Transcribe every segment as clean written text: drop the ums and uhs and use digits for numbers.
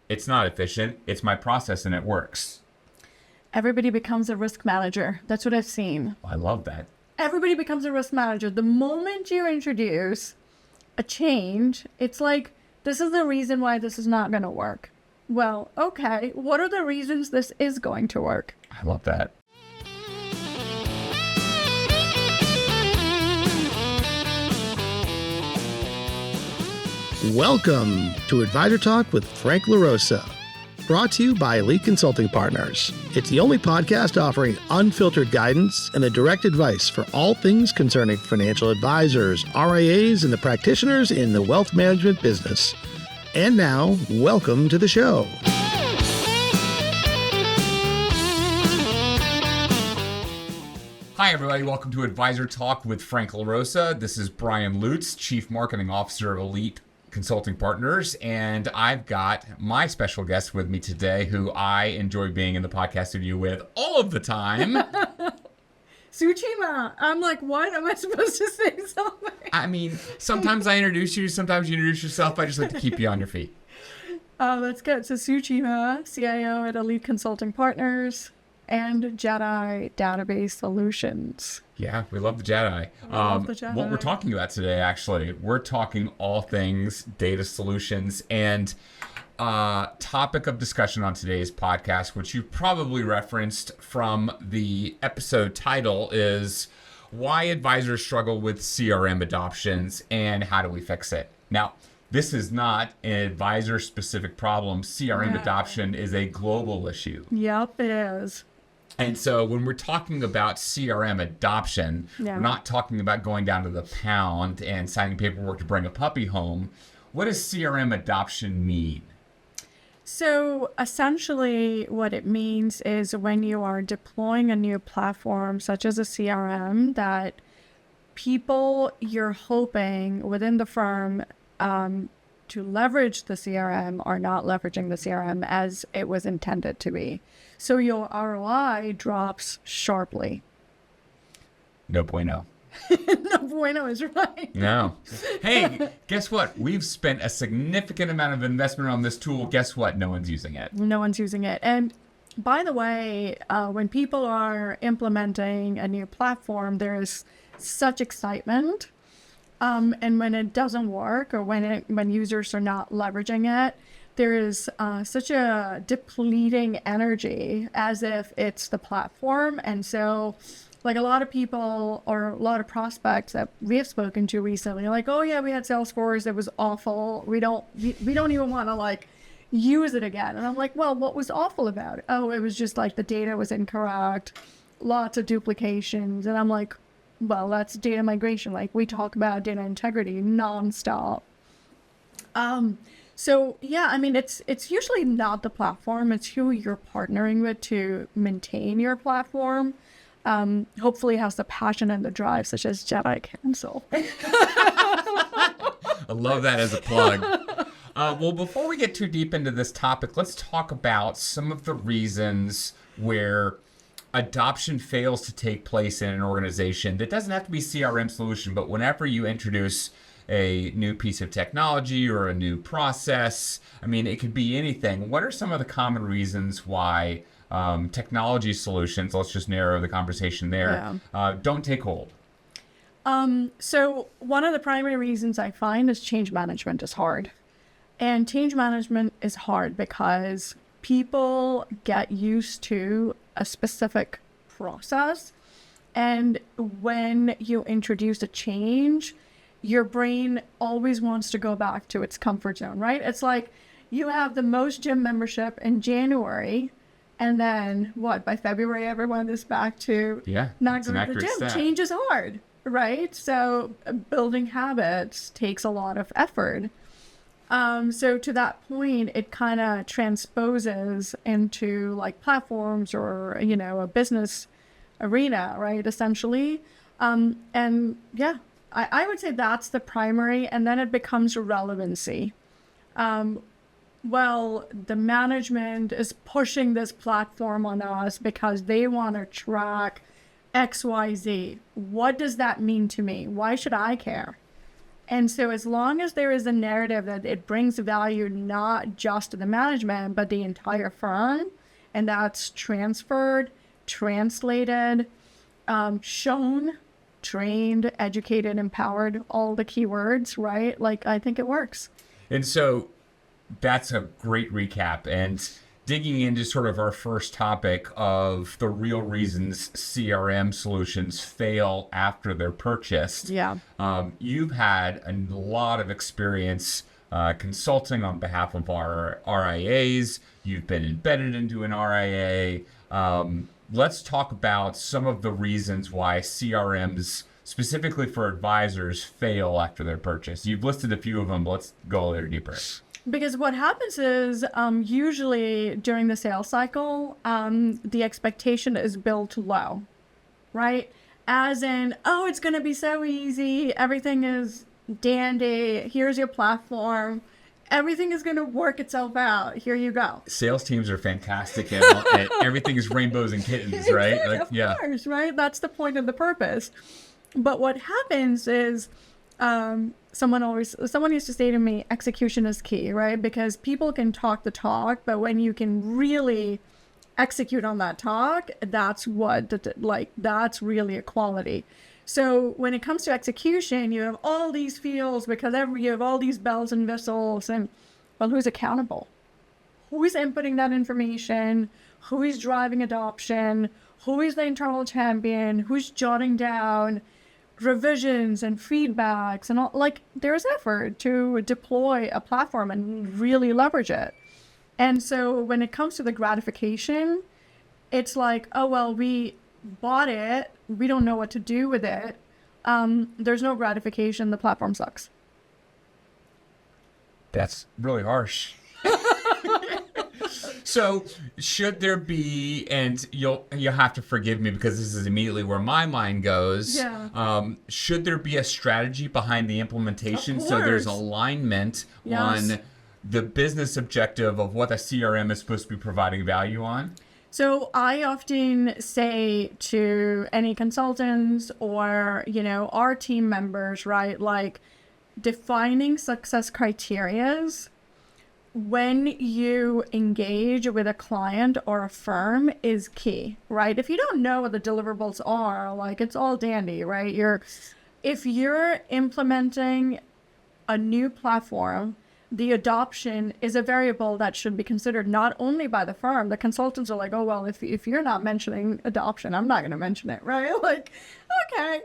It's not efficient. It's my process and it works. Everybody becomes a risk manager. That's what I've seen. I love that. Everybody becomes a risk manager. The moment you introduce a change, it's like, this is the reason why this is not going to work. Well, okay, what are the reasons this is going to work? I love that. Welcome to Advisor Talk with Frank LaRosa, brought to you by Elite Consulting Partners. It's the only podcast offering unfiltered guidance and the direct advice for all things concerning financial advisors, RIAs, and the practitioners in the wealth management business. And now, welcome to the show. Hi, everybody. Welcome to Advisor Talk with Frank LaRosa. This is Brian Lutz, Chief Marketing Officer of Elite Consulting Partners, and I've got my special guest with me today who I enjoy being in the podcast studio with all of the time. Cheema. I'm like, what? Am I supposed to say something? I mean, sometimes I introduce you, sometimes you introduce yourself. I just like to keep you on your feet. Oh, that's good. So Cheema, CIO at Elite Consulting Partners and JEDI Database Solutions. Yeah, we love the JEDI. Love the JEDI. What we're talking about today, actually, we're talking all things data solutions, and topic of discussion on today's podcast, which you probably referenced from the episode title, is why advisors struggle with CRM adoptions and how do we fix it. Now, this is not an advisor-specific problem. CRM adoption is a global issue. Yep, it is. And so when we're talking about CRM adoption, we're not talking about going down to the pound and signing paperwork to bring a puppy home. What does CRM adoption mean? So essentially what it means is when you are deploying a new platform, such as a CRM, that people you're hoping within the firm to leverage the CRM are not leveraging the CRM as it was intended to be. So your ROI drops sharply. No bueno. No bueno is right. No. Hey, guess what? We've spent a significant amount of investment on this tool. Guess what? No one's using it. No one's using it. And by the way, when people are implementing a new platform, there is such excitement. And when it doesn't work or when users are not leveraging it, there is such a depleting energy as if it's the platform. And so like a lot of people or a lot of prospects that we have spoken to recently are like, oh yeah, we had Salesforce. It was awful. We don't even want to like use it again. And I'm like, well, what was awful about it? Oh, it was just like the data was incorrect, lots of duplications. And I'm like, well, that's data migration. Like we talk about data integrity nonstop. So yeah, I mean, it's usually not the platform. It's who you're partnering with to maintain your platform. Hopefully it has the passion and the drive, such as JEDI Cancel. I love that as a plug. Well, before we get too deep into this topic, let's talk about some of the reasons where adoption fails to take place in an organization. That doesn't have to be CRM solution, but whenever you introduce a new piece of technology or a new process, I mean, it could be anything. What are some of the common reasons why technology solutions, let's just narrow the conversation there, don't take hold? So one of the primary reasons I find is change management is hard. And change management is hard because people get used to a specific process. And when you introduce a change, your brain always wants to go back to its comfort zone, right? It's like you have the most gym membership in January, and then what, by February, everyone is back to not going to the gym. Stat. Change is hard, right? So building habits takes a lot of effort. So to that point, it kind of transposes into like platforms or, you know, a business arena, right? Essentially. And yeah, I would say that's the primary, and then it becomes relevancy. Well, the management is pushing this platform on us because they want to track XYZ. What does that mean to me? Why should I care? And so as long as there is a narrative that it brings value not just to the management, but the entire firm, and that's transferred, translated, shown, trained, educated, empowered, all the keywords, right? Like, I think it works. And so that's a great recap. And digging into sort of our first topic of the real reasons CRM solutions fail after they're purchased. Yeah. You've had a lot of experience consulting on behalf of our RIAs. You've been embedded into an RIA. Let's talk about some of the reasons why CRMs, specifically for advisors, fail after their purchase. You've listed a few of them, but let's go a little deeper. Because what happens is usually during the sales cycle, the expectation is built low, right? As in, oh, it's going to be so easy. Everything is dandy. Here's your platform. Everything is going to work itself out. Here you go. Sales teams are fantastic and everything is rainbows and kittens, right? Exactly, of course, right? That's the point of the purpose. But what happens is someone used to say to me, execution is key, right? Because people can talk the talk, but when you can really execute on that talk, that's that's really a quality. So when it comes to execution, you have all these fields because you have all these bells and whistles, and well, who's accountable? Who is inputting that information? Who is driving adoption? Who is the internal champion? Who's jotting down revisions and feedbacks and all? Like, there's effort to deploy a platform and really leverage it. And so when it comes to the gratification, it's like, oh, well, we bought it. We don't know what to do with it. There's no gratification. The platform sucks. That's really harsh. So should there be, and you'll have to forgive me because this is immediately where my mind goes. Yeah. Should there be a strategy behind the implementation so there's alignment on the business objective of what a CRM is supposed to be providing value on? So I often say to any consultants or, our team members, right, like defining success criterias when you engage with a client or a firm is key, right? If you don't know what the deliverables are, like it's all dandy, right? If you're implementing a new platform, the adoption is a variable that should be considered not only by the firm. The consultants are like, oh, well, if you're not mentioning adoption, I'm not going to mention it, right? Like, okay,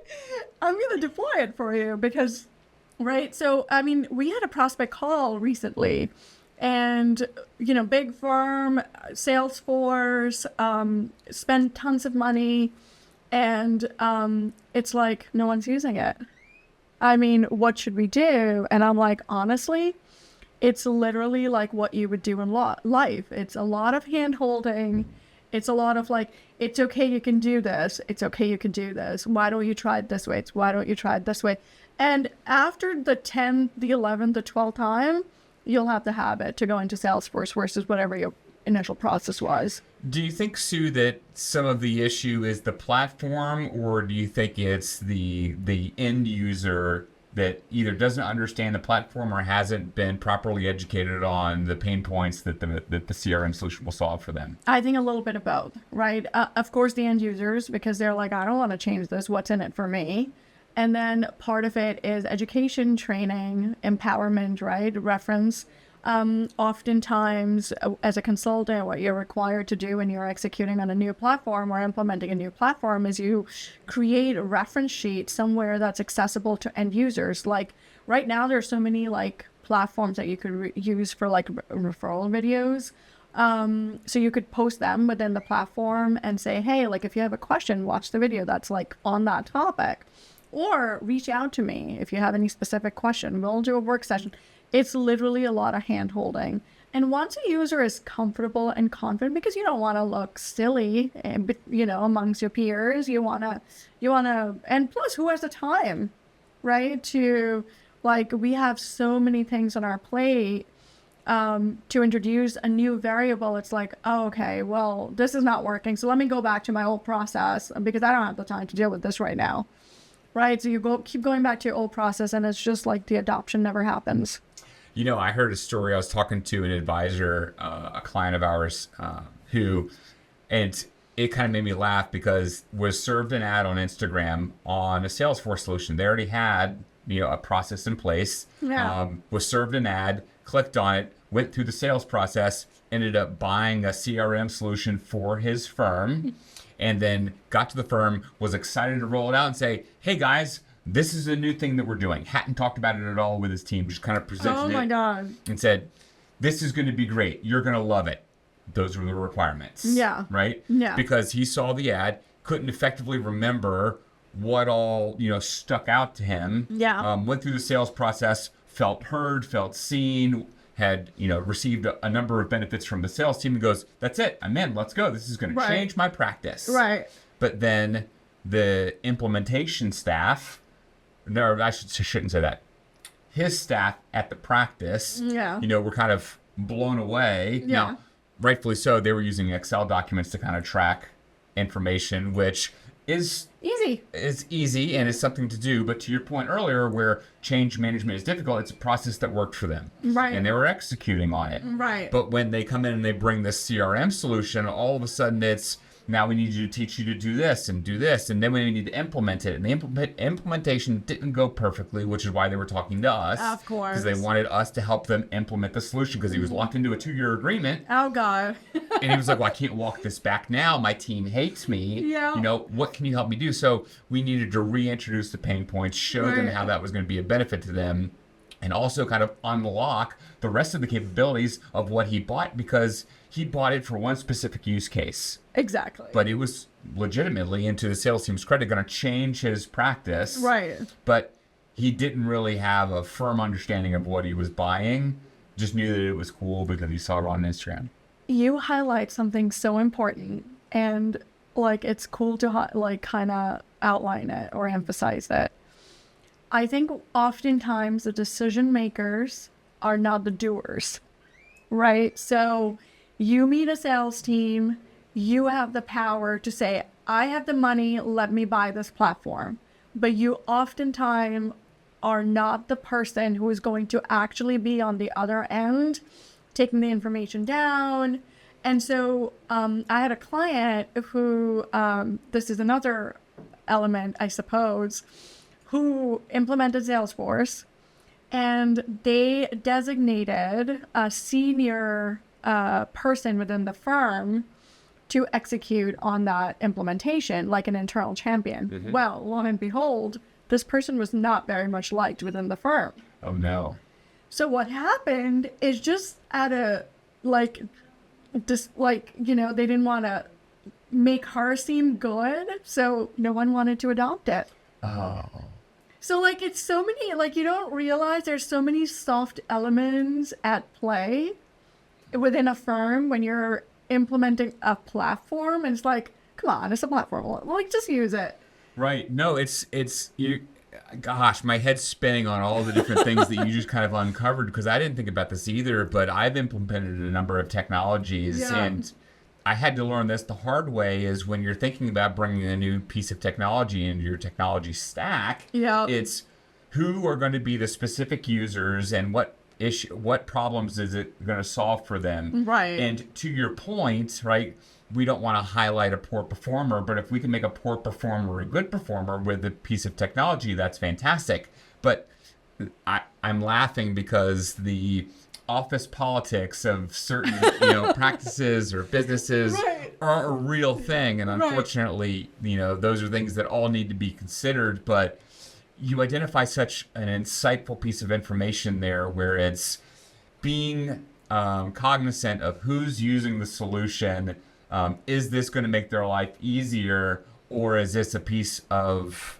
I'm going to deploy it for you because, right? So, I mean, we had a prospect call recently and, big firm, Salesforce, spend tons of money and it's like, no one's using it. I mean, what should we do? And I'm like, honestly, it's literally like what you would do in life. It's a lot of hand holding. It's a lot of like, it's okay, you can do this. It's okay, you can do this. Why don't you try it this way? Why don't you try it this way? And after the 10th, the 11th, the 12th time, you'll have the habit to go into Salesforce versus whatever your initial process was. Do you think, Sue, that some of the issue is the platform, or do you think it's the end user that either doesn't understand the platform or hasn't been properly educated on the pain points that the CRM solution will solve for them? I think a little bit of both, right? Of course, the end users, because they're like, I don't want to change this. What's in it for me? And then part of it is education, training, empowerment, right? Reference. Oftentimes, as a consultant, what you're required to do when you're executing on a new platform or implementing a new platform is you create a reference sheet somewhere that's accessible to end users. Like right now, there's so many like platforms that you could use for like referral videos. So you could post them within the platform and say, hey, like if you have a question, watch the video that's like on that topic, or reach out to me if you have any specific question. We'll do a work session. It's literally a lot of hand holding. And once a user is comfortable and confident, because you don't want to look silly, amongst your peers, you want to, and plus who has the time, right? We have so many things on our plate, to introduce a new variable. It's like, oh, okay, well, this is not working. So let me go back to my old process because I don't have the time to deal with this right now. right? So you keep going back to your old process, and it's just like the adoption never happens. You know, I heard a story. I was talking to an advisor, a client of ours, and it kind of made me laugh because was served an ad on Instagram on a Salesforce solution. They already had, a process in place. Yeah. Was served an ad, clicked on it, went through the sales process, ended up buying a CRM solution for his firm, and then got to the firm, was excited to roll it out and say, hey guys, this is a new thing that we're doing. Hadn't talked about it at all with his team, just kind of presented Oh my God. and said, this is going to be great. You're going to love it. Those were the requirements. Yeah. Right? Yeah. Because he saw the ad, couldn't effectively remember what all, stuck out to him. Yeah. Went through the sales process, felt heard, felt seen, had, received a number of benefits from the sales team and goes, that's it. I'm in. Let's go. This is going to change my practice. Right. But then the implementation staff, no, I shouldn't say that. His staff at the practice, were kind of blown away. Yeah. Now, rightfully so, they were using Excel documents to kind of track information, which is easy and is something to do. But to your point earlier, where change management is difficult, it's a process that worked for them. Right. And they were executing on it. Right. But when they come in and they bring this CRM solution, all of a sudden it's, now we need to teach you to do this, and then we need to implement it. And the implementation didn't go perfectly, which is why they were talking to us. Of course. Because they wanted us to help them implement the solution, because he was locked into a 2-year agreement. Oh, God. And he was like, well, I can't walk this back now. My team hates me. Yeah. What can you help me do? So we needed to reintroduce the pain points, show them how that was going to be a benefit to them, and also kind of unlock the rest of the capabilities of what he bought, because he bought it for one specific use case. Exactly. But it was legitimately, and to the sales team's credit, going to change his practice. Right. But he didn't really have a firm understanding of what he was buying. Just knew that it was cool because he saw it on Instagram. You highlight something so important, and it's cool to kind of outline it or emphasize it. I think oftentimes the decision makers are not the doers, right? So you meet a sales team, you have the power to say, I have the money, let me buy this platform. But you oftentimes are not the person who is going to actually be on the other end, taking the information down. And so I had a client who, this is another element, I suppose, who implemented Salesforce, and they designated a senior person within the firm to execute on that implementation, like an internal champion. Mm-hmm. Well, lo and behold, this person was not very much liked within the firm. Oh, no. So what happened is, just at a, they didn't want to make her seem good, so no one wanted to adopt it. Oh. So, it's so many, you don't realize there's so many soft elements at play within a firm when you're implementing a platform. And it's come on, it's a platform. Just use it. Right. No, it's you. Gosh, my head's spinning on all the different things that you just kind of uncovered, because I didn't think about this either, but I've implemented a number of technologies, and I had to learn this the hard way. Is when you're thinking about bringing a new piece of technology into your technology stack, it's who are going to be the specific users and what problems is it going to solve for them. Right. And to your point, right, we don't want to highlight a poor performer, but if we can make a poor performer a good performer with a piece of technology, that's fantastic. But I'm laughing because the office politics of certain practices or businesses are a real thing, and unfortunately those are things that all need to be considered. But you identify such an insightful piece of information there, where it's being cognizant of who's using the solution. Is this going to make their life easier, or is this a piece of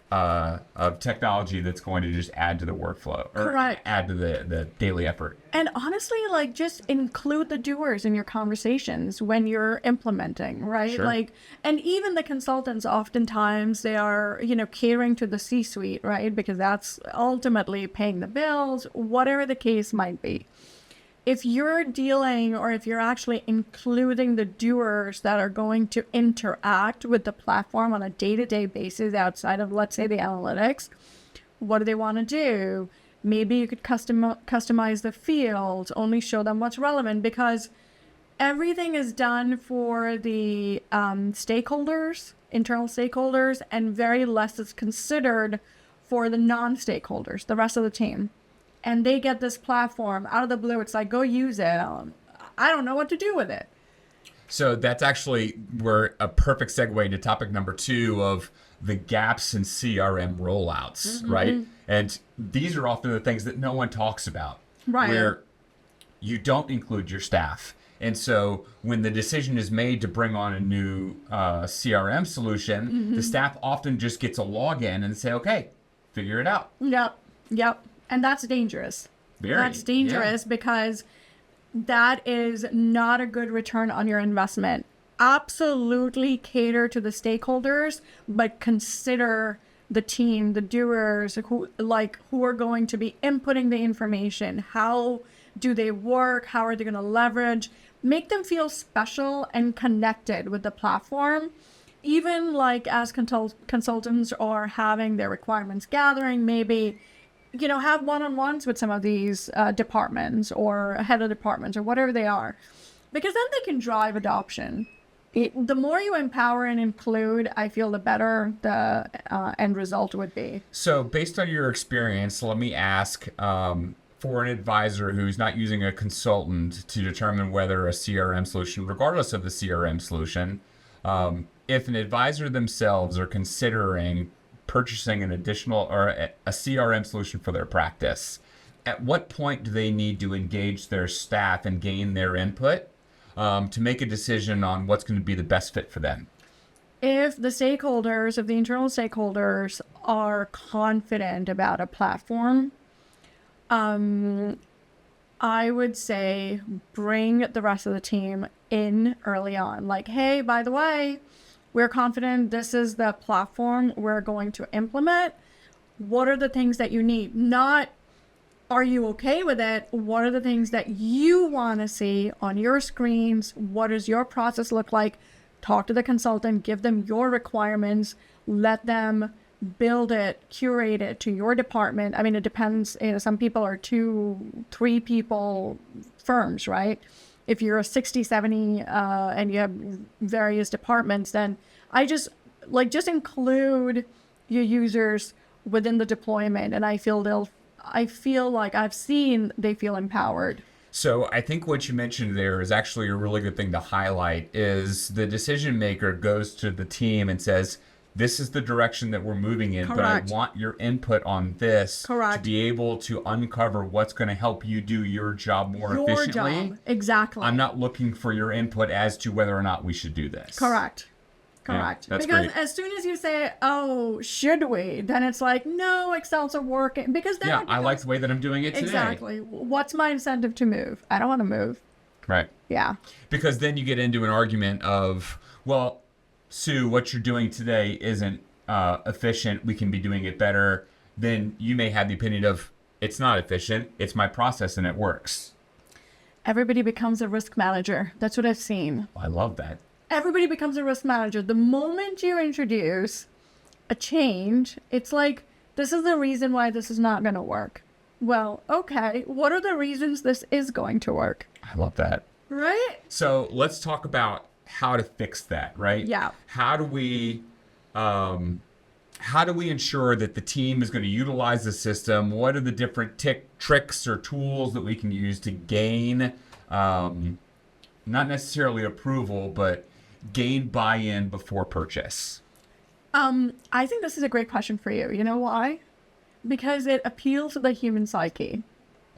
technology that's going to just add to the workflow or Correct. add to the daily effort? And honestly, just include the doers in your conversations when you're implementing, right? Sure. And even the consultants, oftentimes they are, catering to the C-suite, right? Because that's ultimately paying the bills, whatever the case might be. if you're dealing or if you're actually including the doers that are going to interact with the platform on a day-to-day basis outside of, let's say, the analytics, what do they want to do? Maybe you could customize the fields, only show them what's relevant, because everything is done for the stakeholders, internal stakeholders, and very less is considered for the non-stakeholders, the rest of the team. And they get this platform out of the blue. It's like, go use it. I don't know what to do with it. So that's actually where a perfect segue into topic number 2 of the gaps in CRM rollouts, right? And these are often the things that no one talks about, Right. where you don't include your staff. And so when the decision is made to bring on a new CRM solution, the staff often just gets a login and say, okay, figure it out. Yep. And that's dangerous. That's Yeah. dangerous because that is not a good return on your investment. Absolutely cater to the stakeholders, but consider the team, the doers, who are going to be inputting the information. How do they work? How are they going to leverage? Make them feel special and connected with the platform. Even like as consultants or having their requirements gathering, maybe, have one-on-ones with some of these departments or head of departments or whatever they are, because then they can drive adoption. The more you empower and include, I feel the better the end result would be. So based on your experience, let me ask, for an advisor who's not using a consultant to determine whether a CRM solution, regardless of the CRM solution, if an advisor themselves are considering purchasing an additional or a CRM solution for their practice, at what point do they need to engage their staff and gain their input to make a decision on what's going to be the best fit for them? If the internal stakeholders are confident about a platform, I would say bring the rest of the team in early on. Like, hey, by the way, we're confident this is the platform we're going to implement. What are the things that you need? Not, are you okay with it? What are the things that you want to see on your screens? What does your process look like? Talk to the consultant, give them your requirements, let them build it, curate it to your department. I mean, it depends. Some people are 2-3 people firms, right? If you're a 60, 70 and you have various departments, then I just include your users within the deployment, and I feel like I've seen they feel empowered. So I think what you mentioned there is actually a really good thing to highlight is the decision maker goes to the team and says, this is the direction that we're moving in, Correct. but I want your input on this Correct. to be able to uncover what's going to help you do your job more efficiently. Job. Exactly. I'm not looking for your input as to whether or not we should do this. Correct. Yeah, that's because great. as soon as you say, oh, should we? Then it's like, no, Excel's are working. Because then Yeah, I like the way that I'm doing it today. Exactly. What's my incentive to move? I don't want to move. Right. Yeah. Because then you get into an argument of, well, Sue, what you're doing today isn't efficient. We can be doing it better. Then you may have the opinion of, it's not efficient. It's my process and it works. Everybody becomes a risk manager. That's what I've seen. I love that. Everybody becomes a risk manager. The moment you introduce a change, it's like, this is the reason why this is not going to work. Well, okay. What are the reasons this is going to work? I love that. Right? So let's talk about how to fix that, right? Yeah. How do we ensure that the team is going to utilize the system? What are the different tricks or tools that we can use to gain, not necessarily approval, but gain buy-in before purchase? I think this is a great question for you. You know why? Because it appeals to the human psyche.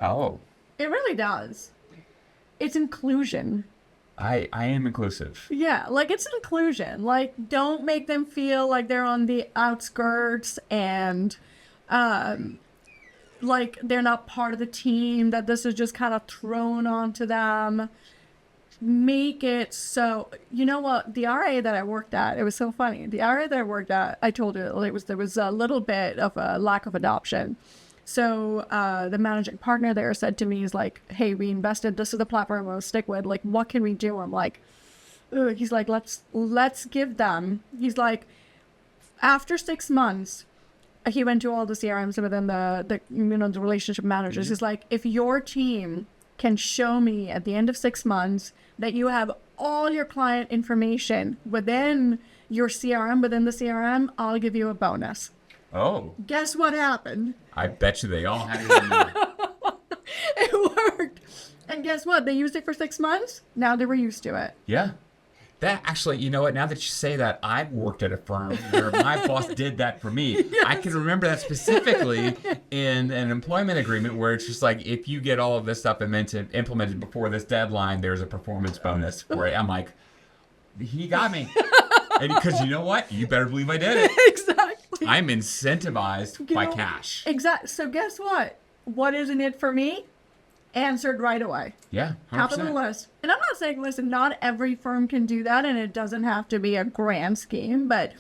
Oh. It really does. It's inclusion. I am inclusive. Yeah, like it's inclusion. Like, don't make them feel like they're on the outskirts and like they're not part of the team, that this is just kind of thrown onto them. Make it so, you know what, the RA that I worked at, it was so funny. The RA that I worked at, I told you, there was a little bit of a lack of adoption. So the managing partner there said to me, he's like, hey, we invested, this is the platform we'll stick with. Like, what can we do? I'm like, ugh. He's like, let's give them. He's like, after 6 months, he went to all the CRMs within the relationship managers. He's like, if your team can show me at the end of 6 months that you have all your client information within your CRM, within the CRM, I'll give you a bonus. Oh. Guess what happened? I bet you they all had it in there. It worked. And guess what? They used it for 6 months. Now they were used to it. Yeah. That actually, you know what? Now that you say that, I've worked at a firm where my boss did that for me. Yes. I can remember that specifically in an employment agreement where it's just like, if you get all of this stuff implemented before this deadline, there's a performance bonus for it. I'm like, he got me. And because you know what? You better believe I did it. Exactly. I'm incentivized by cash. Exactly. So guess what? What isn't it for me? Answered right away. Yeah, 100%. Top of the list. And I'm not saying, listen, not every firm can do that, and it doesn't have to be a grand scheme, but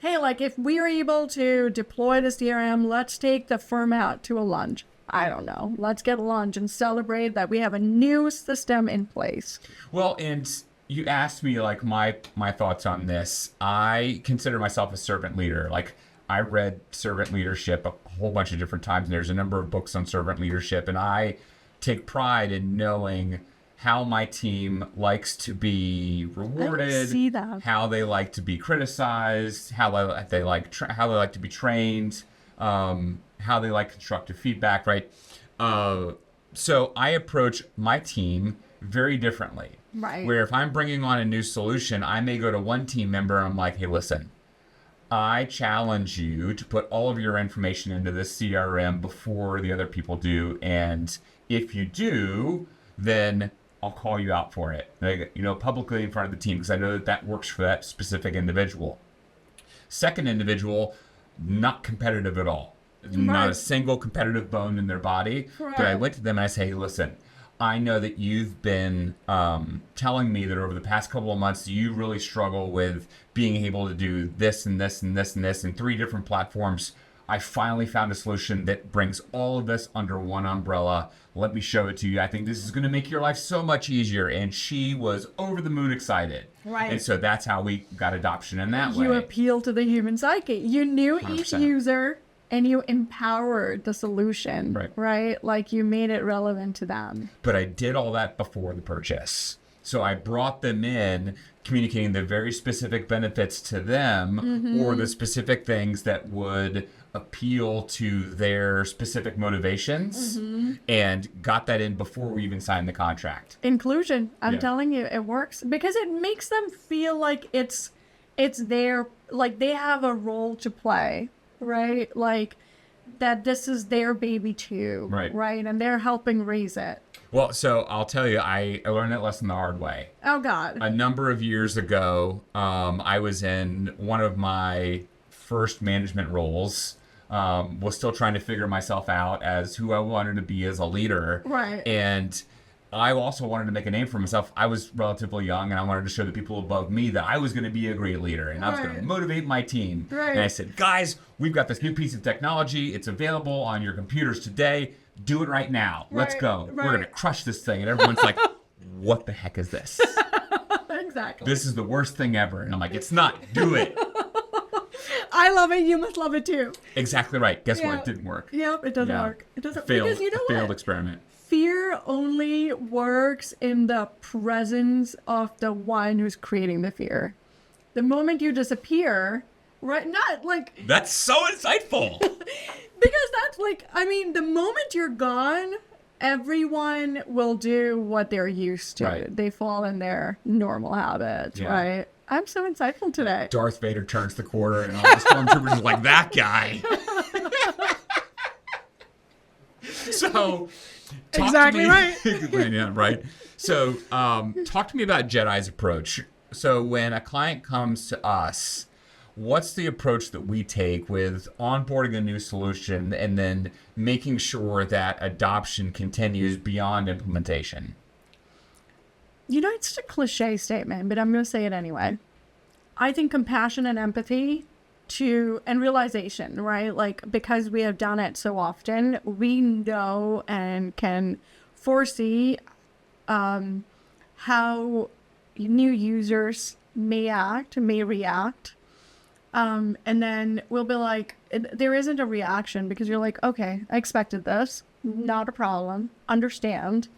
hey, like if we're able to deploy the CRM, let's take the firm out to a lunch. I don't know. Let's get lunch and celebrate that we have a new system in place. Well, and you asked me like my thoughts on this. I consider myself a servant leader. Like I read servant leadership a whole bunch of different times, and there's a number of books on servant leadership, and I take pride in knowing how my team likes to be rewarded, I see that. How they like to be criticized, how they like to be trained, how they like constructive feedback, right? So I approach my team very differently. Right. Where if I'm bringing on a new solution, I may go to one team member and I'm like, hey, listen, I challenge you to put all of your information into this CRM before the other people do, and if you do, then I'll call you out for it, publicly in front of the team, because I know that works for that specific individual. Second individual, not competitive at all. Right. Not a single competitive bone in their body. Right. But I went to them and I say, hey, listen, I know that you've been telling me that over the past couple of months, you really struggle with being able to do this and this and this and this in 3 different platforms. I finally found a solution that brings all of this under one umbrella. Let me show it to you. I think this is going to make your life so much easier. And she was over the moon excited. Right. And so that's how we got adoption in that way. You appeal to the human psyche. You knew 100%. Each user and you empowered the solution, right? Like you made it relevant to them. But I did all that before the purchase. So I brought them in, communicating the very specific benefits to them, or the specific things that would appeal to their specific motivations, and got that in before we even signed the contract. Inclusion. I'm telling you, it works because it makes them feel like it's their, like they have a role to play, right? Like that this is their baby too, right? And they're helping raise it. Well, so I'll tell you, I learned that lesson the hard way. Oh, God. A number of years ago, I was in one of my first management roles, was still trying to figure myself out as who I wanted to be as a leader. Right. And I also wanted to make a name for myself. I was relatively young, and I wanted to show the people above me that I was going to be a great leader, and I was going to motivate my team. Right. And I said, guys, we've got this new piece of technology. It's available on your computers today. Do it right now. Let's go. We're going to crush this thing. And everyone's like, what the heck is this? Exactly. This is the worst thing ever. And I'm like, it's not. Do it. I love it. You must love it too. Exactly right. Guess what? It didn't work. Yep, it doesn't work. It doesn't. Failed, because you know failed what? Experiment. Fear only works in the presence of the one who's creating the fear. The moment you disappear, right? Not like... That's so insightful. Because that's like, I mean, the moment you're gone, everyone will do what they're used to. Right. They fall in their normal habits, right? I'm so insightful today. Darth Vader turns the corner and all the stormtroopers are like, that guy. So, exactly right. Yeah, right. So, talk to me about JEDI's approach. So, when a client comes to us, what's the approach that we take with onboarding a new solution and then making sure that adoption continues beyond implementation? You know, it's a cliche statement, but I'm going to say it anyway. I think compassion and empathy and realization, right? Like, because we have done it so often, we know and can foresee how new users may react. And then we'll be like, there isn't a reaction because you're like, okay, I expected this. Not a problem. Understand.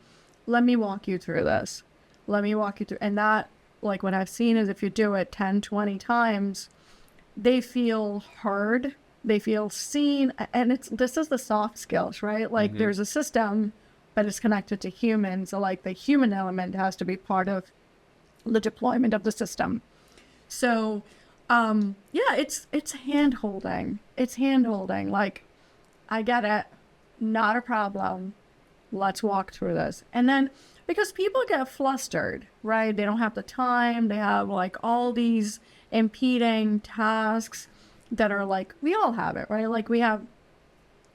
Let me walk you through this. Let me walk you through. And that, like, what I've seen is if you do it 10, 20 times, they feel heard. They feel seen. And this is the soft skills, right? Like, there's a system, but it's connected to humans. So, like, the human element has to be part of the deployment of the system. So, yeah, it's hand-holding. It's hand-holding. Like, I get it. Not a problem. Let's walk through this. And then, because people get flustered, right? They don't have the time. They have, like, all these impeding tasks that are, like, we all have it, right? Like, we have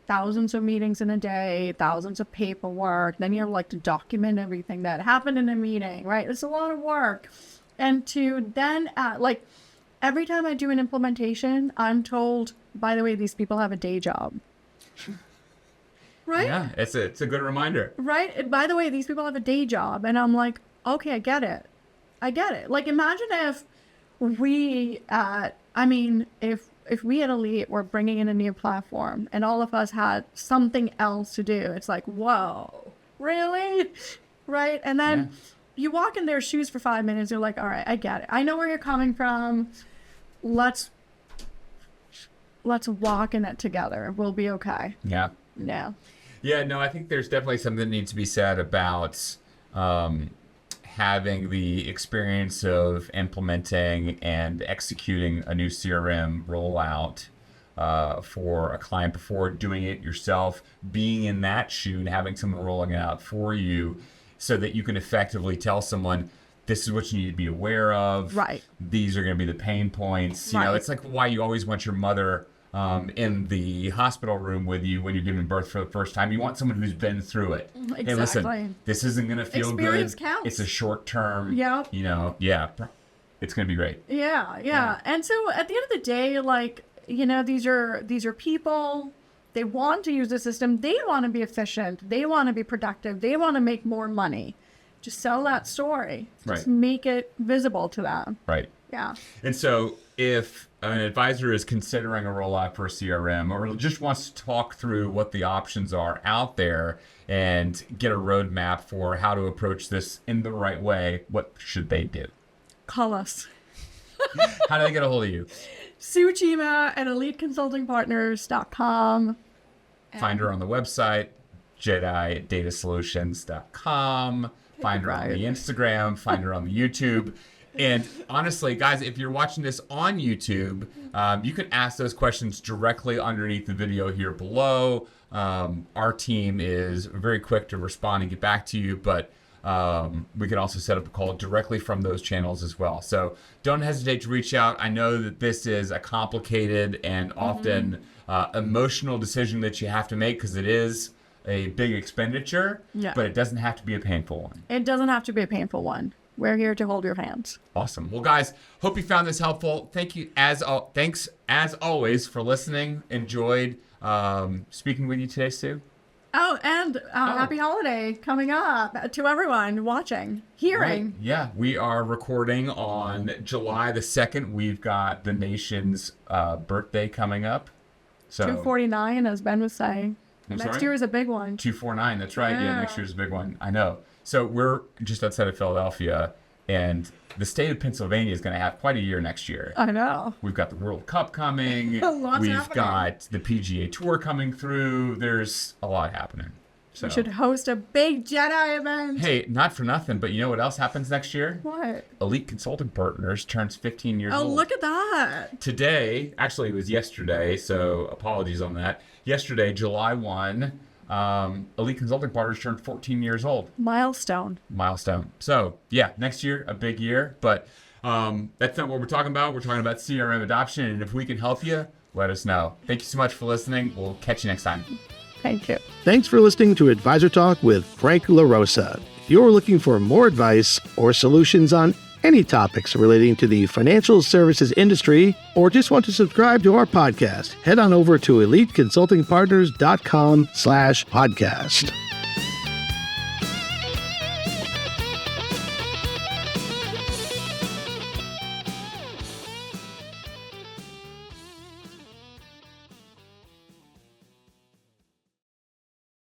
thousands of meetings in a day, thousands of paperwork. Then you have, like, to document everything that happened in a meeting, right? It's a lot of work. And to then, like, every time I do an implementation, I'm told, by the way, these people have a day job. Right? Yeah, it's a good reminder. Right? And by the way, these people have a day job. And I'm like, okay, I get it. Like, imagine if we, if we at Elite were bringing in a new platform and all of us had something else to do. It's like, whoa, really? Right? And then you walk in their shoes for 5 minutes. You're like, all right, I get it. I know where you're coming from. Let's walk in it together. We'll be okay. Yeah. Yeah. Yeah, no, I think there's definitely something that needs to be said about having the experience of implementing and executing a new CRM rollout for a client before doing it yourself, being in that shoe and having someone rolling it out for you so that you can effectively tell someone, this is what you need to be aware of. Right. These are going to be the pain points. You know, it's like why you always want your mother in the hospital room with you when you're giving birth for the first time. You want someone who's been through it. Exactly. Hey, listen, this isn't going to feel Experience good. counts. It's a short term. Yep. You know, yeah. It's going to be great. Yeah. And so at the end of the day, like, you know, these are people. They want to use the system. They want to be efficient. They want to be productive. They want to make more money. Just sell that story. Just make it visible to them. Right. Yeah. And so if an advisor is considering a rollout for a CRM or just wants to talk through what the options are out there and get a roadmap for how to approach this in the right way, what should they do? Call us. How do they get a hold of you? Sue Cheema at EliteConsultingPartners.com. Find her on the website, JEDI@datasolutions.com. Find her on the Instagram. Find her on the YouTube. And honestly, guys, if you're watching this on YouTube, you can ask those questions directly underneath the video here below. Our team is very quick to respond and get back to you, but we can also set up a call directly from those channels as well. So don't hesitate to reach out. I know that this is a complicated and often emotional decision that you have to make because it is a big expenditure, but it doesn't have to be a painful one. It doesn't have to be a painful one. We're here to hold your hands. Awesome. Well, guys, hope you found this helpful. Thanks as always for listening. Enjoyed speaking with you today, Sue. Oh, and happy holiday coming up to everyone watching, hearing. Right. Yeah, we are recording on July the 2nd. We've got the nation's birthday coming up. So 249, as Ben was saying. Next year is a big one. 249, that's right. Yeah, next year's a big one. I know. So we're just outside of Philadelphia, and the state of Pennsylvania is going to have quite a year next year. I know. We've got the World Cup coming. We've got the PGA Tour coming through. There's a lot happening. So. We should host a big JEDI event. Hey, not for nothing, but you know what else happens next year? What? Elite Consulting Partners turns 15 years old. Oh, look at that. Today, actually it was yesterday, so apologies on that. Yesterday, July 1, Elite Consulting Partners turned 14 years old. Milestone. So, yeah, next year, a big year. But that's not what we're talking about. We're talking about CRM adoption. And if we can help you, let us know. Thank you so much for listening. We'll catch you next time. Thank you. Thanks for listening to Advisor Talk with Frank LaRosa. If you're looking for more advice or solutions on any topics relating to the financial services industry, or just want to subscribe to our podcast, head on over to eliteconsultingpartners.com/podcast.